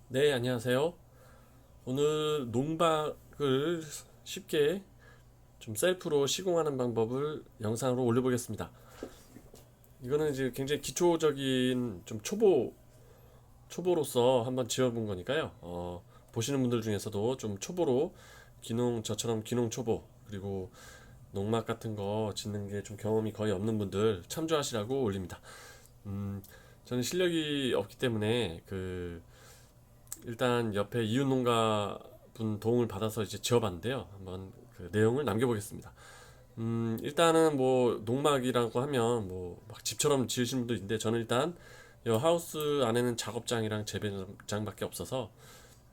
네, 안녕하세요. 오늘 농박을 쉽게 좀 셀프로 시공하는 방법을 영상으로 올려보겠습니다. 이거는 이제 굉장히 기초적인 좀 초보로서 한번 지어본 거니까요. 보시는 분들 중에서도 좀 초보로 저처럼 기농 초보, 그리고 농막 같은 거 짓는 게 좀 경험이 거의 없는 분들 참조하시라고 올립니다. 음, 저는 실력이 없기 때문에 일단 옆에 이웃 농가 분 도움을 받아서 이제 지어봤는데요. 한번 그 내용을 남겨보겠습니다. 일단은 뭐 농막이라고 하면 뭐 막 집처럼 지으신 분도 있는데 저는 일단 이 하우스 안에는 작업장이랑 재배장밖에 없어서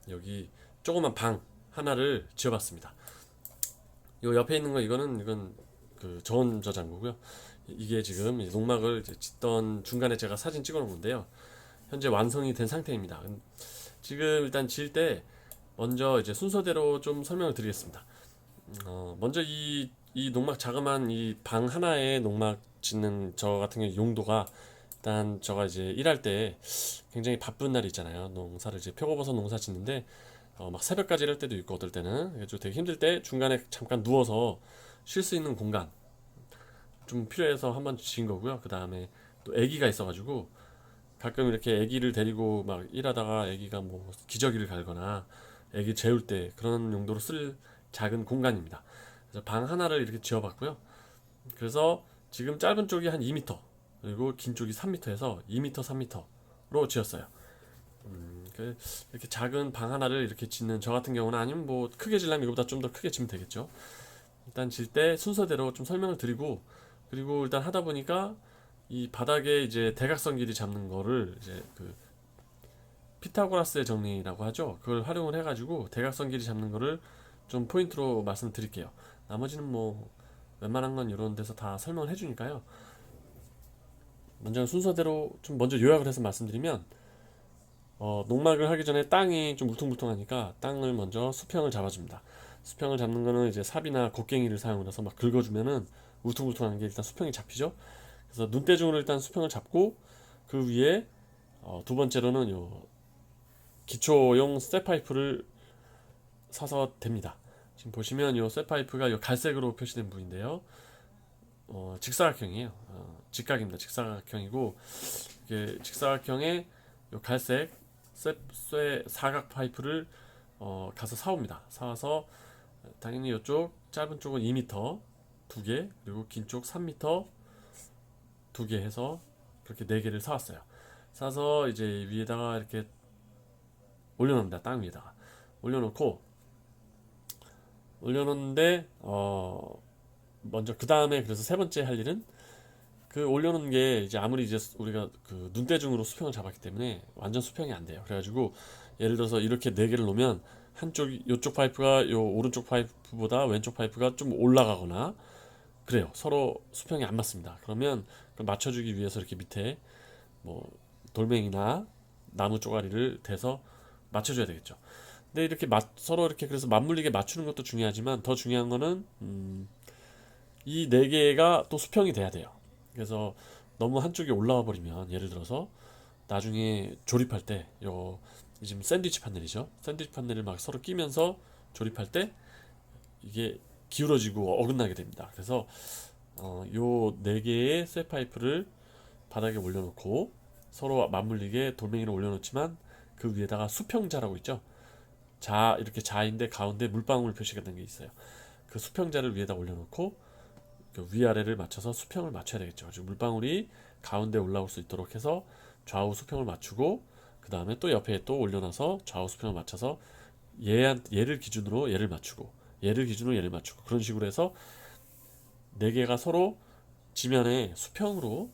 여기 조그만 방 하나를 지어봤습니다. 요 옆에 있는 거 이건 그 저온 저장고고요. 이게 지금 농막을 이제 짓던 중간에 제가 사진 찍어 놓은 건데요. 현재 완성이 된 상태입니다. 지금 일단 지을 때 먼저 이제 순서대로 좀 설명을 드리겠습니다. 먼저 이 농막 자그마한 이 방 하나에 농막 짓는 저 같은 경우 용도가 일단 제가 이제 일할 때 굉장히 바쁜 날이 있잖아요. 농사를 이제 표고버섯 농사 짓는데 막 새벽까지 일할 때도 있고 어떨 때는 좀 되게 힘들 때 중간에 잠깐 누워서 쉴 수 있는 공간 좀 필요해서 한번 지은 거고요. 그 다음에 또 아기가 있어가지고 가끔 이렇게 아기를 데리고 막 일하다가 아기가 뭐 기저귀를 갈거나 아기 재울 때 그런 용도로 쓸 작은 공간입니다. 그래서 방 하나를 이렇게 지어봤고요. 그래서 지금 짧은 쪽이 한 2m 그리고 긴 쪽이 3m에서 2m, 3m로 지었어요. 이렇게 작은 방 하나를 이렇게 짓는 저 같은 경우는 아니면 뭐 크게 지려면 이거보다 좀 더 크게 지면 되겠죠. 일단 질 때 순서대로 좀 설명을 드리고 그리고 일단 하다 보니까 이 바닥에 이제 대각선 길이 잡는 거를 이제 그 피타고라스의 정리라고 하죠. 그걸 활용을 해가지고 대각선 길이 잡는 거를 좀 포인트로 말씀드릴게요. 나머지는 뭐 웬만한 건 이런 데서 다 설명을 해주니까요. 먼저 순서대로 좀 먼저 요약을 해서 말씀드리면 농막을 하기 전에 땅이 좀 울퉁불퉁하니까 땅을 먼저 수평을 잡아줍니다. 수평을 잡는 거는 이제 삽이나 곡괭이를 사용을 해서 막 긁어주면은 울퉁불퉁한 게 일단 수평이 잡히죠. 그래서 눈대중으로 일단 수평을 잡고 그 위에 두 번째로는 요 기초용 쇠파이프를 사서 됩니다. 지금 보시면 요 쇠파이프가 요 갈색으로 표시된 부위인데요. 직사각형이에요. 직각입니다. 직사각형이고 이게 직사각형의 요 갈색 쇠 사각 파이프를 가서 사옵니다. 사와서 당연히 이쪽 짧은 쪽은 2m 두 개, 그리고 긴 쪽 3m 두 개 해서 그렇게 네 개를 사왔어요. 사서 이제 위에다가 이렇게 올려놓습니다. 땅 위에다가 올려놓고 올려놓는데 먼저 그 다음에 그래서 세 번째 할 일은 그 올려놓은 게 이제 아무리 이제 우리가 그 눈대중으로 수평을 잡았기 때문에 완전 수평이 안 돼요. 그래가지고 예를 들어서 이렇게 네 개를 놓으면 한쪽 요쪽 파이프가 요 오른쪽 파이프보다 왼쪽 파이프가 좀 올라가거나 그래요. 서로 수평이 안 맞습니다. 그러면 그걸 맞춰주기 위해서 이렇게 밑에 뭐 돌멩이나 나무 쪼가리를 대서 맞춰줘야 되겠죠. 근데 이렇게 서로 이렇게 그래서 맞물리게 맞추는 것도 중요하지만 더 중요한 거는 이 네 개가 또 수평이 돼야 돼요. 그래서 너무 한쪽이 올라와 버리면 예를 들어서 나중에 조립할 때 요 지금 샌드위치 판넬이죠. 샌드위치 판넬을 막 서로 끼면서 조립할 때 이게 기울어지고 어긋나게 됩니다. 그래서 요 네 개의 쇠 파이프를 바닥에 올려놓고 서로 맞물리게 돌멩이를 올려놓지만 그 위에다가 수평자라고 있죠. 자 이렇게 자인데 가운데 물방울 표시가 된 게 있어요. 그 수평자를 위에다 올려놓고 그 위아래를 맞춰서 수평을 맞춰야 되겠죠. 그래서 물방울이 가운데 올라올 수 있도록 해서 좌우 수평을 맞추고 그 다음에 또 옆에 또 올려놔서 좌우 수평을 맞춰서 얘를 기준으로 얘를 맞추고 얘를 기준으로 얘를 맞추고 그런 식으로 해서 네 개가 서로 지면에 수평으로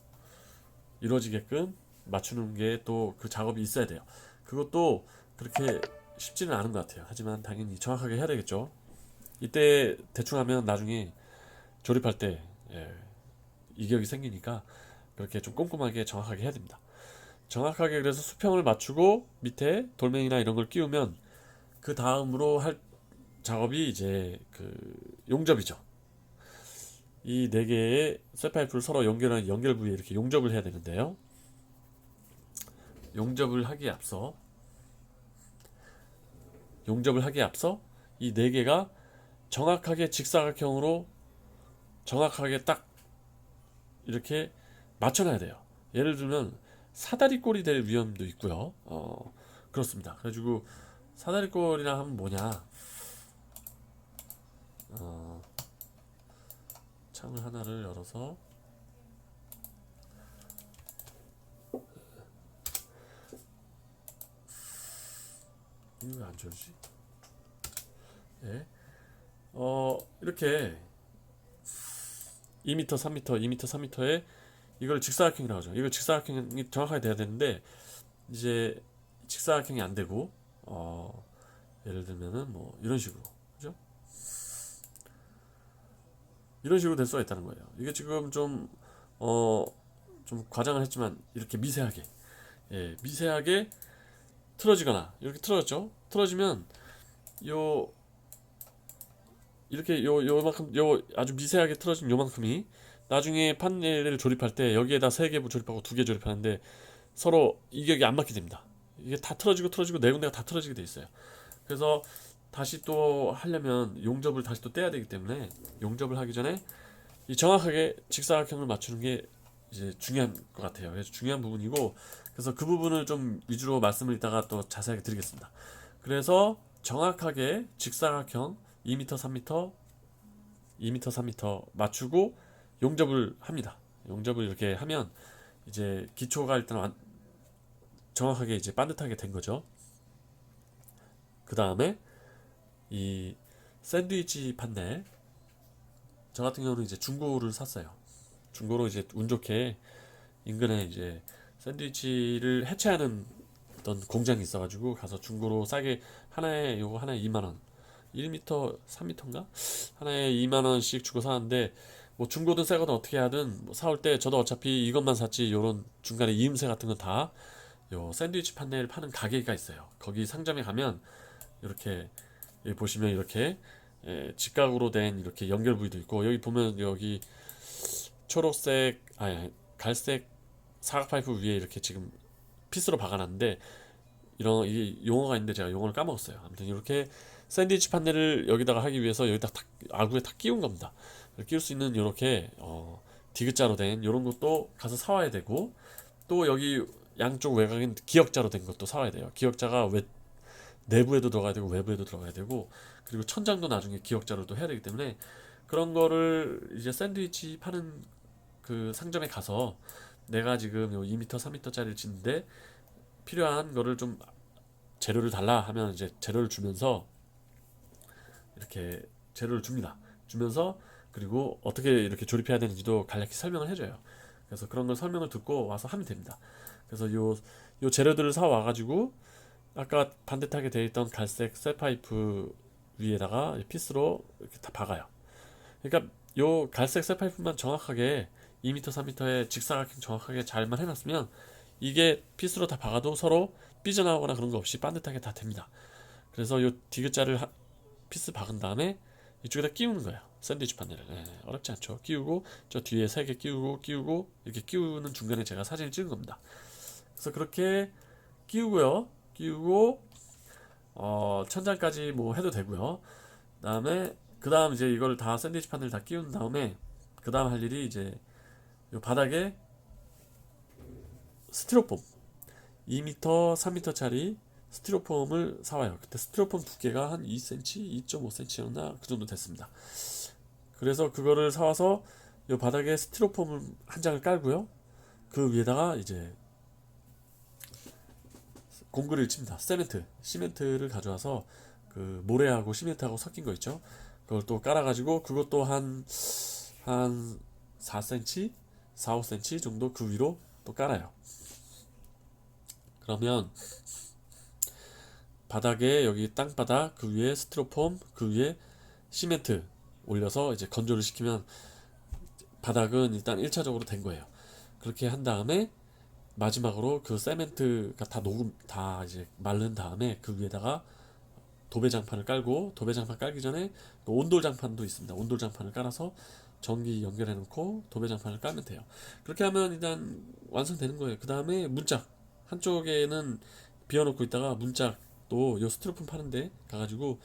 이루어지게끔 맞추는 게 또 그 작업이 있어야 돼요. 그것도 그렇게 쉽지는 않은 것 같아요. 하지만 당연히 정확하게 해야 되겠죠. 이때 대충 하면 나중에 조립할 때 이격이 생기니까 그렇게 좀 꼼꼼하게 정확하게 해야 됩니다. 정확하게 그래서 수평을 맞추고 밑에 돌멩이나 이런 걸 끼우면 그 다음으로 할 작업이 이제 그 용접이죠. 이 네 개의 쇠파이프를 서로 연결하는 연결 부위에 이렇게 용접을 해야 되는데요. 용접을 하기에 앞서 용접을 하기에 앞서 이 네 개가 정확하게 직사각형으로 정확하게 딱 이렇게 맞춰놔야 돼요. 예를 들면 사다리꼴이 될 위험도 있고요. 그렇습니다. 그래가지고 사다리꼴이라 하면 뭐냐? 어, 창을 하나를 열어서 이거 왜 안 열지? 예. 이렇게 2m, 3m, 2m, 3m에 이걸 직사각형이라고 하죠. 이걸 직사각형이 정확하게 돼야 되는데 이제 직사각형이 안 되고 예를 들면은 뭐 이런 식으로 그죠? 이런 식으로 될 수가 있다는 거예요. 이게 지금 어, 좀 과장을 했지만 이렇게 미세하게 미세하게 틀어지거나 이렇게 틀어졌죠? 틀어지면 요 이렇게 요만큼 요 아주 미세하게 틀어진 요만큼이 나중에 판넬을 조립할 때 여기에다 3개 조립하고 2개 조립하는데 서로 이격이 안 맞게 됩니다. 이게 다 틀어지고 네 군데가 다 틀어지게 돼 있어요. 그래서 다시 또 하려면 용접을 다시 또 떼야 되기 때문에 용접을 하기 전에 이 정확하게 직사각형을 맞추는 게 이제 중요한 것 같아요. 그래서 중요한 부분이고 그래서 그 부분을 좀 위주로 말씀을 이따가 또 자세하게 드리겠습니다. 그래서 정확하게 직사각형 2m, 3m, 2m, 3m 맞추고 용접을 합니다. 용접을 이렇게 하면 이제 기초가 일단 정확하게 이제 반듯하게 된 거죠. 그 다음에 이 샌드위치 판넬 저 같은 경우는 이제 중고를 샀어요. 중고로 이제 운 좋게 인근에 이제 샌드위치를 해체하는 어떤 공장이 있어가지고 가서 중고로 싸게 하나에 요거 하나에 2만 원, 1m, 3m인가? 하나에 2만 원씩 주고 사는데 뭐 중고든 새거든 어떻게 하든 뭐 사올 때 저도 어차피 이것만 샀지 요런 중간에 이음새 같은 건 다 요 샌드위치 판넬 파는 가게가 있어요. 거기 상점에 가면 이렇게 여기 보시면 이렇게 직각으로 된 이렇게 연결 부위도 있고 여기 보면 여기 초록색 아니 갈색 사각 파이프 위에 이렇게 지금 피스로 박아놨는데 이런 이 용어가 있는데 제가 용어를 까먹었어요. 아무튼 이렇게 샌드위치 판넬을 여기다가 하기 위해서 여기다 탁 아구에 탁 끼운 겁니다. 끼울 수 있는 이렇게 디귿자로 된 이런 것도 가서 사와야 되고 또 여기 양쪽 외곽인 기역자로 된 것도 사와야 돼요. 기역자가 내부에도 들어가야 되고 외부에도 들어가야 되고 그리고 천장도 나중에 기역자로 또 해야 되기 때문에 그런 거를 이제 샌드위치 파는 그 상점에 가서 내가 지금 요 2m, 3m짜리를 짓는데 필요한 거를 좀 재료를 달라 하면 이제 재료를 주면서 이렇게 재료를 줍니다. 주면서 그리고 어떻게 이렇게 조립해야 되는지도 간략히 설명을 해줘요. 그래서 그런 걸 설명을 듣고 와서 하면 됩니다. 그래서 요 재료들을 사 와가지고 아까 반듯하게 되어 있던 갈색 쇠파이프 위에다가 피스로 이렇게 다 박아요. 그러니까 요 갈색 쇠파이프만 정확하게 2m, 3m의 직사각형 정확하게 잘만 해놨으면 이게 피스로 다 박아도 서로 삐져나오거나 그런 거 없이 반듯하게 다 됩니다. 그래서 요 디귿자를 피스 박은 다음에 이쪽에다 끼우는 거예요. 샌드위치 판넬을. 어렵지 않죠. 끼우고 저 뒤에 3개 끼우고 이렇게 끼우는 중간에 제가 사진을 찍은 겁니다. 그래서 그렇게 끼우고요. 끼우고 천장까지 뭐 해도 되고요. 그 다음 이제 이걸 다 샌드위치 판넬 다 끼운 다음에 그 다음 할 일이 이제 요 바닥에 스티로폼 2m, 3m짜리 스티로폼을 사와요. 그때 스티로폼 두께가 한 2cm, 2.5cm였나 그 정도 됐습니다. 그래서 그거를 사와서 요 바닥에 스티로폼을 한 장을 깔고요. 그 위에다가 이제 공구를 칩니다. 시멘트를 가져와서 그 모래하고 시멘트하고 섞인 거 있죠. 그걸 또 깔아가지고 그것도 한 4cm, 4, 5cm 정도 그 위로 또 깔아요. 그러면 바닥에 여기 땅바닥 그 위에 스티로폼 그 위에 시멘트 올려서 이제 건조를 시키면 바닥은 일단 1차적으로 된 거예요. 그렇게 한 다음에 마지막으로 그 세멘트가 다 이제 마른 다음에 그 위에다가 도배장판을 깔고 도배장판 깔기 전에 또 온돌장판도 있습니다. 온돌장판을 깔아서 전기 연결해 놓고 도배장판을 깔면 돼요. 그렇게 하면 일단 완성되는 거예요. 그 다음에 문짝 한쪽에는 비워놓고 있다가 문짝 또 요 스티로폼 파는데 가가지고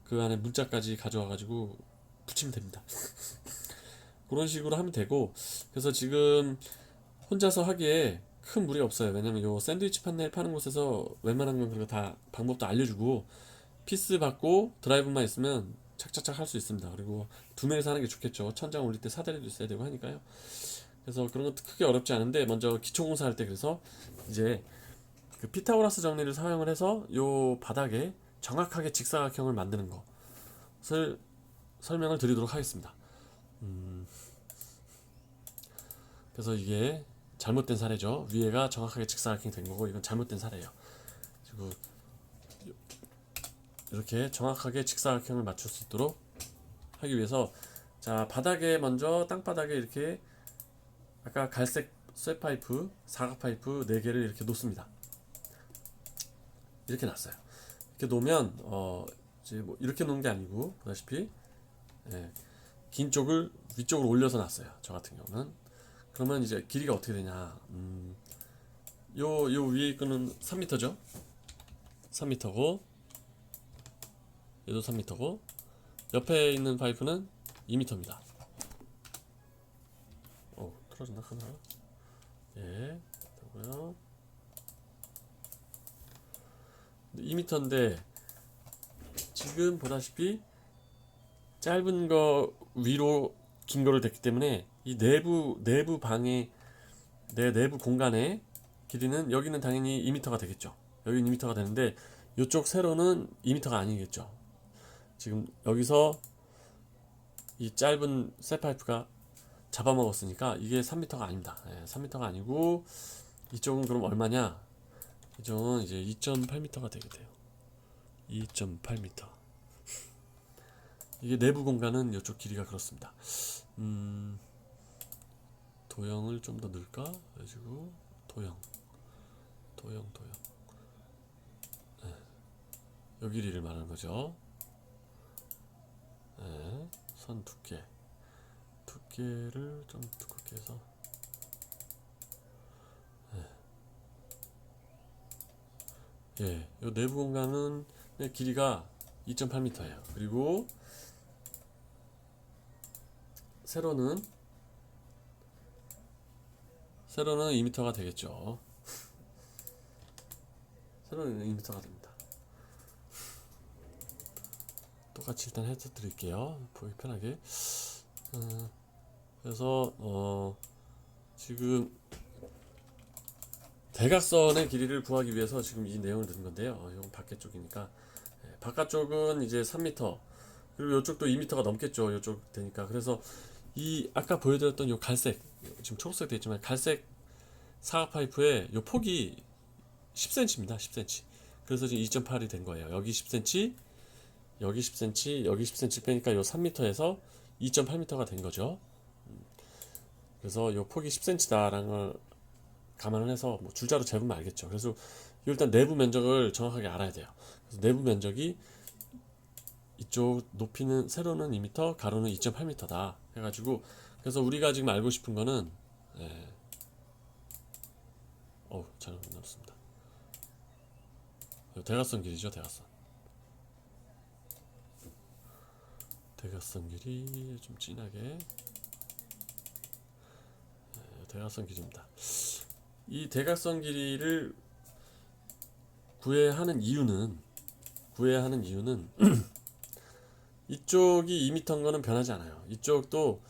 그 안에 문자까지 가져와가지고 붙이면 됩니다. 그런 식으로 하면 되고, 그래서 지금 혼자서 하기에 큰 무리 없어요. 왜냐면 요 샌드위치 판넬 파는 곳에서 웬만한 건 그리고 다 방법도 알려주고, 피스 받고 드라이브만 있으면 착착착 할 수 있습니다. 그리고 두 명이서 하는 게 좋겠죠. 천장 올릴 때 사다리도 있어야 되고 하니까요. 그래서 그런 것도 크게 어렵지 않은데, 먼저 기초공사 할 때 그래서 이제 그 피타고라스 정리를 사용을 해서 요 바닥에 정확하게 직사각형을 만드는 것을 설명을 드리도록 하겠습니다. 그래서 이게 잘못된 사례죠. 위에가 정확하게 직사각형이 된 거고, 이건 잘못된 사례예요. 그리고 이렇게 정확하게 직사각형을 맞출 수 있도록 하기 위해서, 자, 바닥에 먼저 땅바닥에 이렇게 아까 갈색 쇠 파이프, 사각 파이프 4개를 이렇게 놓습니다. 이렇게 놨어요. 이렇게 놓으면 이제 뭐 이렇게 놓은 게 아니고, 보다시피 예, 긴 쪽을 위쪽으로 올려서 놨어요. 저 같은 경우는. 그러면 이제 길이가 어떻게 되냐? 요 위에 끈은 3m죠. 3m고, 얘도 3m고, 옆에 있는 파이프는 2m입니다. 틀어졌나 카메라? 예, 되고요. 2m인데 지금 보다시피 짧은 거 위로 긴 거를 댔기 때문에 이 내부 방의 내부 공간의 길이는, 여기는 당연히 2m가 되겠죠. 여기는 2m가 되는데 이쪽 세로는 2m가 아니겠죠. 지금 여기서 이 짧은 쇠 파이프가 잡아먹었으니까 이게 3m가 아닙니다. 3m가 아니고, 이쪽은 그럼 얼마냐? 이쪽은 이제 2.8m가 되게 돼요. 2.8m. 이게 내부 공간은 이쪽 길이가 그렇습니다. 도형을 좀 더 넣을까? 그래가지고 도형. 네. 요 길이를 말하는 거죠. 네. 선 두께를 좀 두껍게 해서, 예, 요 내부 공간은 길이가 2.8m예요. 그리고 세로는 2m가 되겠죠. 세로는 2m가 됩니다. 똑같이 일단 해서 드릴게요. 보기 편하게. 그래서 지금 대각선의 길이를 구하기 위해서 지금 이 내용을 넣은 건데요. 이건 밖에 쪽이니까, 바깥쪽은 이제 3m, 그리고 이쪽도 2m가 넘겠죠. 이쪽 되니까. 그래서 이 아까 보여드렸던 요 갈색, 지금 초록색 되어 있지만 갈색 사각 파이프의 요 폭이 10cm입니다. 10cm. 그래서 지금 2.8이 된 거예요. 여기 10cm, 여기 10cm, 여기 10cm 빼니까 요 3m에서 2.8m가 된 거죠. 그래서 요 폭이 10cm다라는 걸 감안을 해서 뭐 줄자로 재보면 알겠죠. 그래서 일단 내부 면적을 정확하게 알아야 돼요. 그래서 내부 면적이 이쪽 높이는, 세로는 2m, 가로는 2.8m다 해가지고, 그래서 우리가 지금 알고 싶은 거는, 잘못 넣었습니다. 대각선 길이죠. 대각선 길이 좀 진하게, 대각선 길이입니다. 이 대각선 길이를 구해야 하는 이유는 이쪽이 2m인 거는 변하지 않아요. 이쪽도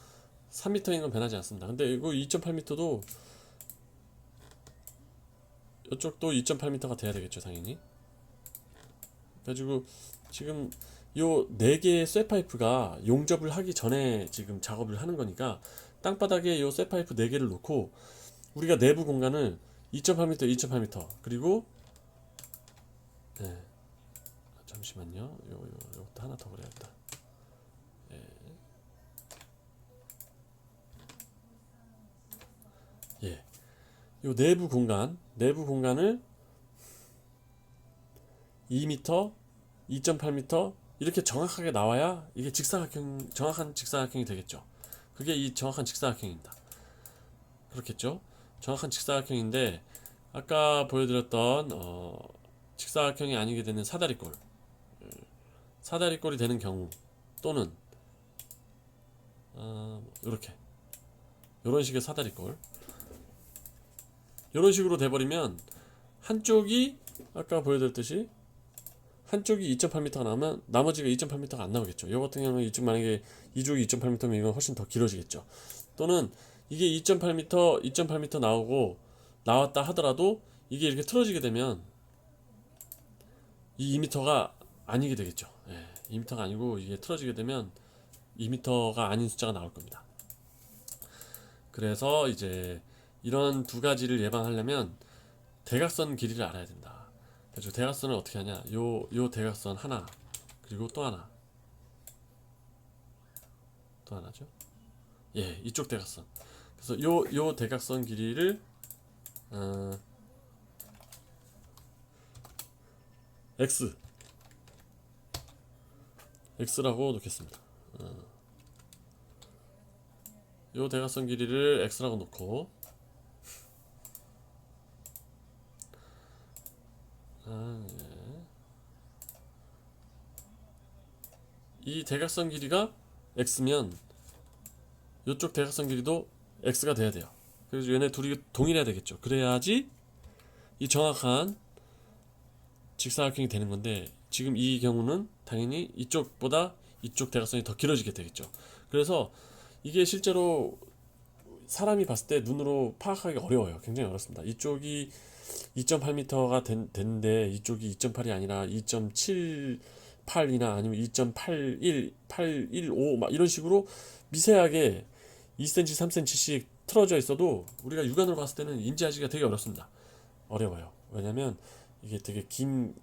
3m인 건 변하지 않습니다. 근데 이거 2.8m도 이쪽도 2.8m가 돼야 되겠죠, 당연히. 그래가지고 지금 요 4개의 쇠파이프가 용접을 하기 전에 지금 작업을 하는 거니까, 땅바닥에 요 쇠파이프 4개를 놓고 우리가 내부 공간을 2.8m, 2.8m, 그리고 잠시만요. 요것도 하나 더 그래야겠다. 요 내부 공간을 2m, 2.8m 이렇게 정확하게 나와야 이게 정확한 직사각형이 되겠죠. 그게 이 정확한 직사각형입니다. 그렇겠죠? 정확한 직사각형인데, 아까 보여드렸던 직사각형이 아니게 되는 사다리꼴, 사다리꼴이 되는 경우, 또는 이렇게 이런 식의 사다리꼴, 이런 식으로 돼버리면 한쪽이 아까 보여드렸듯이 한쪽이 2.8m가 나오면 나머지가 2.8m가 안 나오겠죠. 이거 같은 경우는 이쪽 만약에 이쪽이 2.8m면 이건 훨씬 더 길어지겠죠. 또는 이게 2.8m 나오고 나왔다 하더라도 이게 이렇게 틀어지게 되면 이 2m가 아니게 되겠죠. 예, 2m가 아니고 이게 틀어지게 되면 2m가 아닌 숫자가 나올 겁니다. 그래서 이제 이런 두 가지를 예방하려면 대각선 길이를 알아야 된다. 그래서 대각선을 어떻게 하냐? 요 대각선 하나, 그리고 또 하나, 또 하나죠. 예, 이쪽 대각선. 그래서 요 대각선 길이를 x x라고 놓겠습니다. 요 대각선 길이를 x라고 놓고 예. 이 대각선 길이가 x면 이쪽 대각선 길이도 x가 돼야 돼요. 그래서 얘네 둘이 동일해야 되겠죠. 그래야지 이 정확한 직사각형이 되는 건데 지금 이 경우는 당연히 이쪽보다 이쪽 대각선이 더 길어지게 되겠죠. 그래서 이게 실제로 사람이 봤을 때 눈으로 파악하기 어려워요. 굉장히 어렵습니다. 이쪽이 2.8m가 됐는데 이쪽이 2.8이 아니라 2.78이나 아니면 2.81, 815 막 이런 식으로 미세하게 2cm, 3cm씩 틀어져 있어도 우리가 육안으로 봤을 때는 인지하기가 되게 어렵습니다. 어려워요. 왜냐면 이게 되게 긴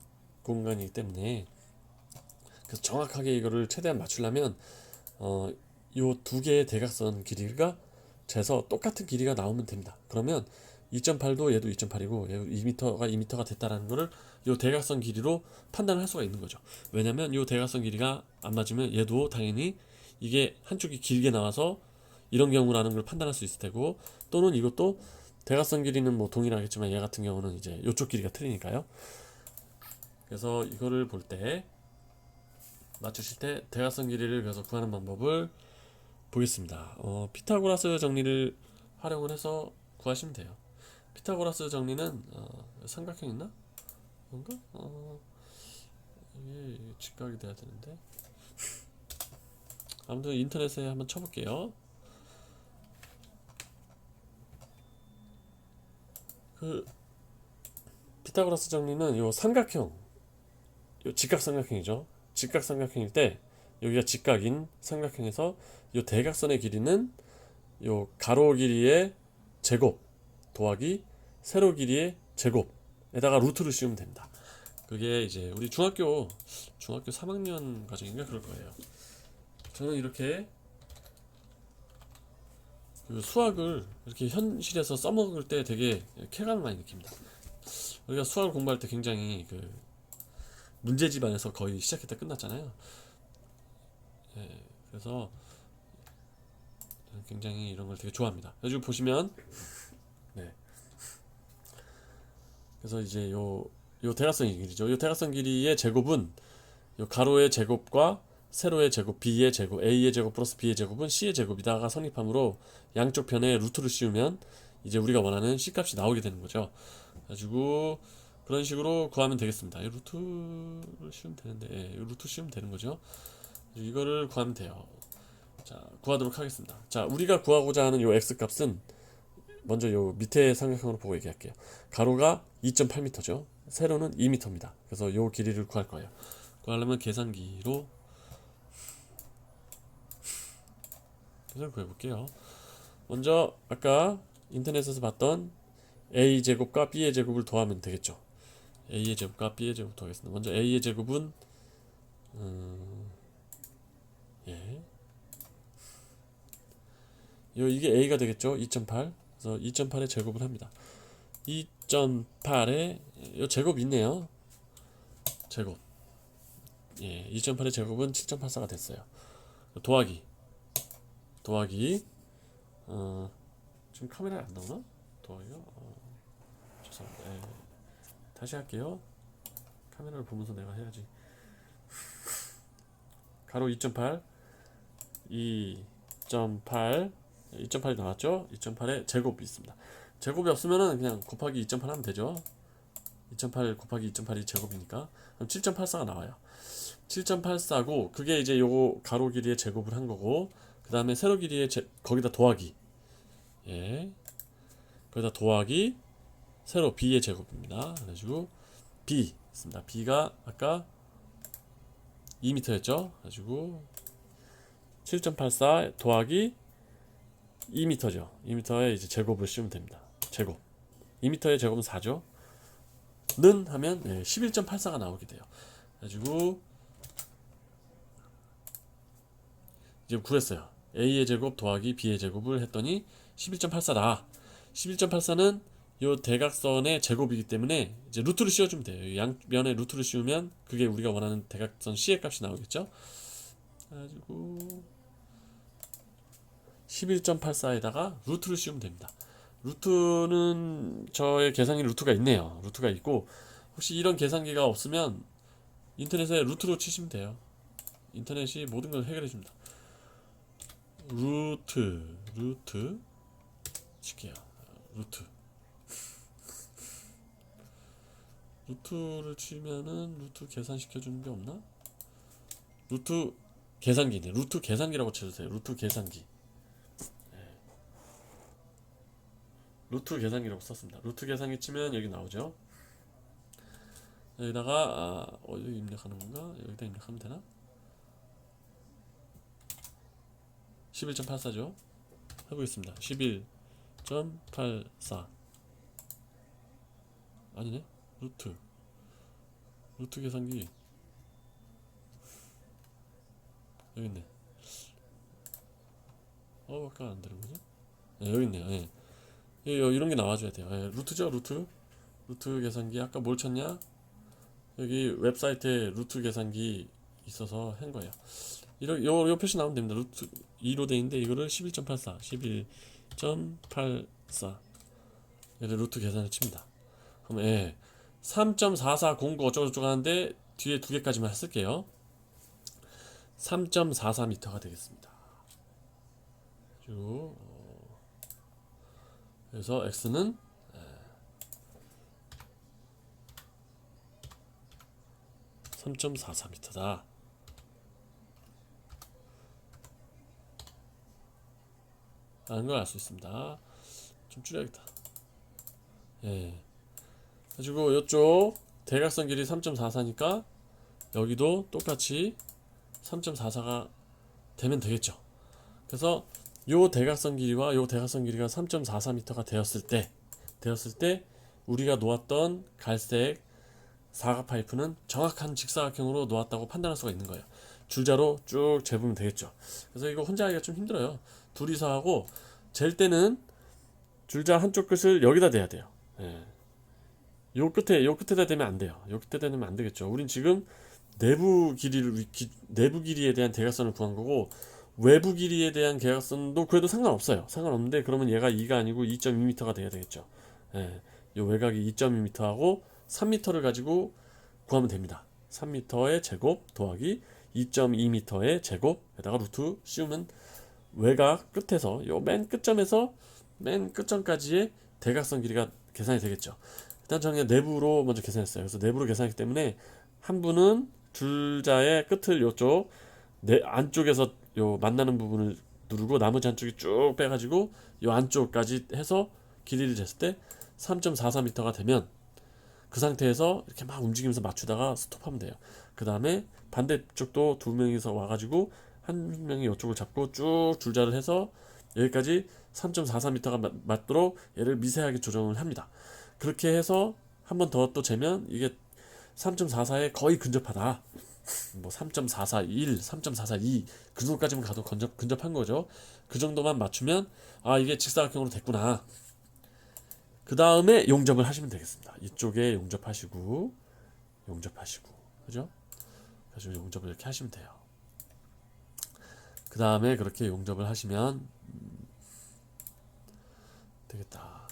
공간이기 때문에. 그래서 정확하게 이거를 최대한 맞추려면 요 두 개의 대각선 길이가 재서 똑같은 길이가 나오면 됩니다. 그러면 2.8도 얘도 2.8이고 얘도 2m가 2m가 됐다라는 거를 요 대각선 길이로 판단을 할 수가 있는 거죠. 왜냐면 요 대각선 길이가 안 맞으면 얘도 당연히 이게 한쪽이 길게 나와서 이런 경우라는 걸 판단할 수 있을 테고, 또는 이것도 대각선 길이는 뭐 동일하겠지만 얘 같은 경우는 이제 요쪽 길이가 틀리니까요. 그래서 이거를 볼 때 맞추실 때 대각선 길이를 그래서 구하는 방법을 보겠습니다. 피타고라스 정리를 활용을 해서 구하시면 돼요. 피타고라스 정리는 삼각형 있나? 뭔가? 이게 직각이 돼야 되는데. 아무튼 인터넷에 한번 쳐볼게요. 그 피타고라스 정리는 요 삼각형, 요 직각 삼각형이죠. 직각 삼각형일 때 여기가 직각인 삼각형에서 요 대각선의 길이는 요 가로 길이의 제곱 더하기 세로 길이의 제곱에다가 루트를 씌우면 됩니다. 그게 이제 우리 중학교 3학년 과정인가 그럴 거예요. 저는 이렇게 그 수학을 이렇게 현실에서 써먹을 때 되게 쾌감을 많이 느낍니다. 우리가 수학을 공부할 때 굉장히 그 문제집안에서 거의 시작했다 끝났잖아요. 예, 그래서 굉장히 이런 걸 되게 좋아합니다. 여기 보시면 네. 그래서 이제 요 대각선 길이죠. 요 대각선 길이의 제곱은 요 가로의 제곱과 세로의 제곱, b의 제곱, a의 제곱 플러스 b의 제곱은 c의 제곱이다가 성립하므로 양쪽 편에 루트를 씌우면 이제 우리가 원하는 c 값이 나오게 되는 거죠. 가지고 그런 식으로 구하면 되겠습니다. 이 루트를 씌우면 되는데, 예, 루트 씌우면 되는 거죠. 이거를 구하면 돼요. 자, 구하도록 하겠습니다. 자, 우리가 구하고자 하는 요 x 값은 먼저 요 밑에 삼각형으로 보고 얘기할게요. 가로가 2.8m죠. 세로는 2m입니다. 그래서 요 길이를 구할 거예요. 구하려면 계산기로 구해볼게요. 먼저 아까 인터넷에서 봤던 a 제곱과 b의 제곱을 더하면 되겠죠. a의 제곱과 b의 제곱 더하겠습니다. 먼저 a의 제곱은 예, 이게 a가 되겠죠. 2.8. 그래서 2.8의 제곱을 합니다. 2.8에 이 제곱 있네요. 제곱. 예, 2.8의 제곱은 7.84가 됐어요. 더하기 지금 카메라에 안 나오나? 더하기요? 죄송합니다. 예, 다시 할게요. 카메라를 보면서 내가 해야지. 가로 2.8 2.8 2.8이 나왔죠? 2.8에 제곱이 있습니다. 제곱이 없으면은 그냥 곱하기 2.8 하면 되죠. 2.8 곱하기 2.8이 제곱이니까 그럼 7.84가 나와요. 7.84고 그게 이제 요거 가로 길이의 제곱을 한 거고, 그 다음에 세로 길이의 거기다 더하기, 예, 거기다 더하기 세로 b의 제곱입니다. 그래가지고 b 있습니다. b가 아까 2m였죠. 그래가지고 7.84 더하기 2m죠. 2m에 이제 제곱을 씌우면 됩니다. 제곱 2m의 제곱은 4죠. 는 하면 11.84가 나오게 돼요. 그래가지고 이제 구했어요. a의 제곱 더하기 b의 제곱을 했더니 11.84다. 11.84는 요 대각선의 제곱이기 때문에 이제 루트를 씌워주면 돼요. 양면에 루트를 씌우면 그게 우리가 원하는 대각선 c의 값이 나오겠죠. 그래가지고 11.84에다가 루트를 씌우면 됩니다. 루트는 저의 계산기 루트가 있네요. 루트가 있고, 혹시 이런 계산기가 없으면 인터넷에 루트로 치시면 돼요. 인터넷이 모든 걸 해결해 줍니다. 루트 칠게요. 루트를 치면은 루트 계산시켜 주는 게 없나? 루트 계산기네. 루트 계산기라고 쳐주세요. 루트 계산기. 루트 계산기라고 썼습니다. 루트 계산기 치면 여기 나오죠. 여기다가 어디 입력하는 건가? 여기다 입력하면 되나? 11.84죠. 해보겠습니다. 11.84 아니네. 루트 계산기 여기 있네. 아까 안 되는 거죠? 네, 여기 있네요. 네. 이런 게 나와줘야 돼요. 네, 루트죠. 루트 계산기. 아까 뭘 쳤냐? 여기 웹사이트에 루트 계산기 있어서 한 거예요. 요 표시 나오면 됩니다. 루트 2로 돼 있는데 이거를 11.84 얘를 루트 계산을 칩니다. 그럼 3.440 어쩌고저쩌고 하는데 뒤에 두 개까지만 쓸게요. 3.44m가 되겠습니다. 그래서 x는 3.44m다. 라는 걸 알 수 있습니다. 좀 줄여야겠다. 가지고 이쪽 대각선 길이 3.44니까 여기도 똑같이 3.44가 되면 되겠죠. 그래서 요 대각선 길이와 요 대각선 길이가 3.44m가 되었을 때 우리가 놓았던 갈색 사각 파이프는 정확한 직사각형으로 놓았다고 판단할 수가 있는 거예요. 줄자로 쭉 재보면 되겠죠. 그래서 이거 혼자 하기가 좀 힘들어요. 둘이서 하고, 잴 때는 줄자 한쪽 끝을 여기다 대야 돼요. 요 끝에다 대면 안 돼요. 요 끝에다 대면 안 되겠죠. 우린 지금 내부 길이에 대한 대각선을 구한 거고, 외부 길이에 대한 대각선도 그래도 상관없어요. 상관없는데 그러면 얘가 2가 아니고 2.2m가 돼야 되겠죠. 요 외곽이 2.2m하고 3m를 가지고 구하면 됩니다. 3m의 제곱 더하기 2.2m의 제곱에다가 루트 씌우면 외곽 끝에서 요 맨 끝점에서 맨 끝점까지의 대각선 길이가 계산이 되겠죠. 일단 저는 내부로 먼저 계산했어요. 그래서 내부로 계산했기 때문에 한 분은 줄자의 끝을 요쪽 안쪽에서 요 만나는 부분을 누르고 나머지 한쪽이 쭉 빼가지고 요 안쪽까지 해서 길이를 쟀을 때 3.44m가 되면 그 상태에서 이렇게 막 움직이면서 맞추다가 스톱하면 돼요. 그 다음에 반대쪽도 두 명이서 와가지고 한 명이 이쪽을 잡고 쭉 줄자를 해서 여기까지 3.44m가 맞도록 얘를 미세하게 조정을 합니다. 그렇게 해서 한 번 더 또 재면 이게 3.44에 거의 근접하다. 뭐 3.441, 3.442 그 정도까지만 가도 근접한 거죠. 그 정도만 맞추면 이게 직사각형으로 됐구나. 그 다음에 용접을 하시면 되겠습니다. 이쪽에 용접하시고 그죠? 그래서 용접을 이렇게 하시면 돼요. 그 다음에 그렇게 용접을 하시면 되겠다.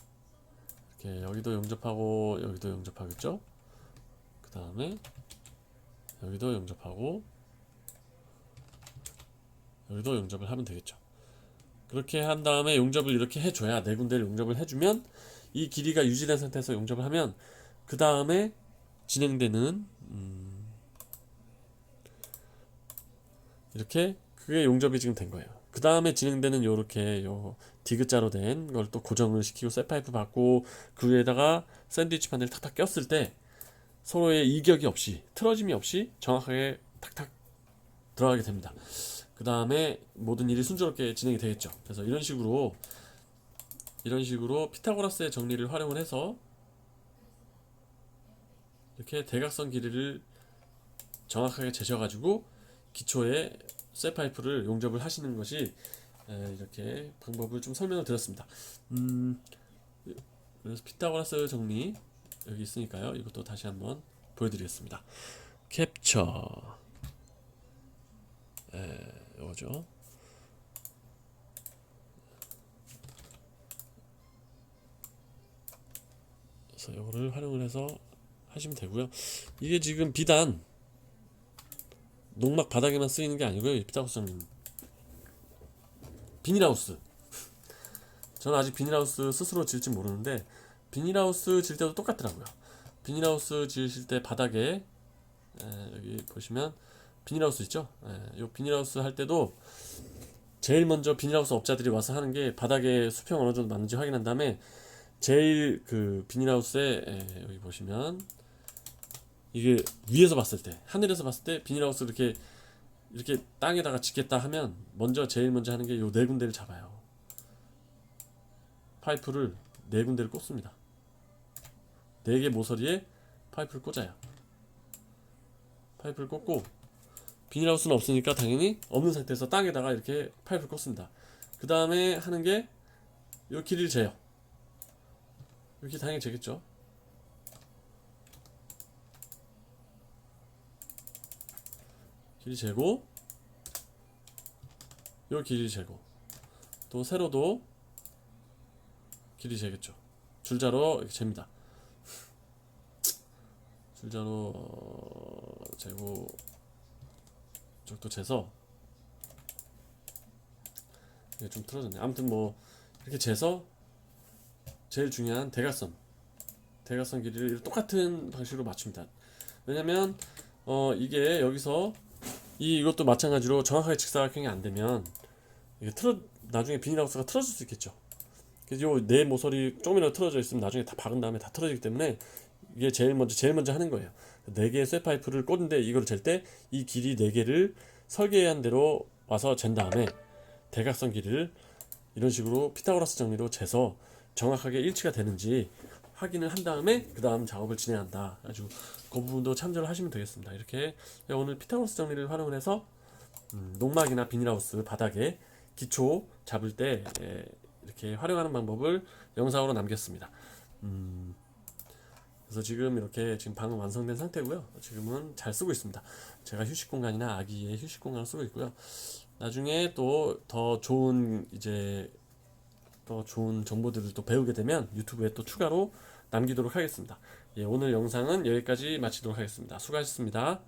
이렇게 여기도 용접하고 여기도 용접하겠죠? 그 다음에 여기도 용접하고 여기도 용접을 하면 되겠죠. 그렇게 한 다음에 용접을 이렇게 해줘야 네 군데를 용접을 해주면 이 길이가 유지된 상태에서 용접을 하면 그 다음에 진행되는 이렇게 그게 용접이 지금 된 거예요. 그 다음에 진행되는 요렇게 요 디귿자로 된 걸 또 고정을 시키고 쇠파이프 받고 그 위에다가 샌드위치 바늘 탁탁 꼈을 때 서로의 이격이 없이 틀어짐이 없이 정확하게 탁탁 들어가게 됩니다. 그 다음에 모든 일이 순조롭게 진행이 되겠죠. 그래서 이런 식으로 피타고라스의 정리를 활용을 해서 이렇게 대각선 길이를 정확하게 재셔가지고 기초에 쇠파이프를 용접을 하시는 것이 이렇게 방법을 좀 설명을 드렸습니다. 그래서 피타고라스 정리 여기 있으니까요. 이것도 다시 한번 보여드리겠습니다. 캡처 이거죠. 그래서 이거를 활용을 해서 하시면 되고요. 이게 지금 비단 농막 바닥에만 쓰이는 게 아니고요. 피타고라스 정리는 비닐하우스. 저는 아직 비닐하우스 스스로 질지 모르는데 비닐하우스 질 때도 똑같더라고요. 비닐하우스 지으실 때 바닥에 여기 보시면 비닐하우스 있죠? 이 비닐하우스 할 때도 제일 먼저 비닐하우스 업자들이 와서 하는 게 바닥에 수평 어느 정도 맞는지 확인한 다음에 제일 그 비닐하우스에 여기 보시면 이게 위에서 봤을 때 하늘에서 봤을 때 비닐하우스 이렇게 땅에다가 짓겠다 하면 제일 먼저 하는 게 요 네 군데를 잡아요. 파이프를 네 군데를 꽂습니다. 네 개 모서리에 파이프를 꽂아요. 파이프를 꽂고 비닐하우스는 없으니까 당연히 없는 상태에서 땅에다가 이렇게 파이프를 꽂습니다. 그 다음에 하는 게 요 길이를 재요. 이렇게 당연히 재겠죠. 길이 재고 요 길이 재고 또 세로도 길이 재겠죠. 줄자로 이렇게 잽니다. 줄자로 재고 이쪽도 재서 이게 좀 틀어졌네. 아무튼 뭐 이렇게 재서 제일 중요한 대각선 길이를 똑같은 방식으로 맞춥니다. 왜냐면 이게 여기서 이것도 마찬가지로 정확하게 직사각형이 안 되면 이게 나중에 비닐하우스가 틀어질 수 있겠죠. 그래서 요 네 모서리 조금이라도 틀어져 있으면 나중에 다 박은 다음에 다 틀어지기 때문에 이게 제일 먼저 하는 거예요. 네 개의 쇠파이프를 꽂는데 이걸 잴 때 이 길이 네 개를 설계한 대로 와서 잰 다음에 대각선 길이를 이런 식으로 피타고라스 정리로 재서 정확하게 일치가 되는지 확인을 한 다음에 그 다음 작업을 진행한다. 아주 그 부분도 참조를 하시면 되겠습니다. 이렇게 오늘 피타고라스 정리를 활용을 해서 농막이나 비닐하우스 바닥에 기초 잡을 때 이렇게 활용하는 방법을 영상으로 남겼습니다. 그래서 지금 방금 완성된 상태고요. 지금은 잘 쓰고 있습니다. 제가 휴식 공간이나 아기의 휴식 공간을 쓰고 있고요. 나중에 또 더 좋은 정보들을 또 배우게 되면 유튜브에 또 추가로 남기도록 하겠습니다. 오늘 영상은 여기까지 마치도록 하겠습니다. 수고하셨습니다.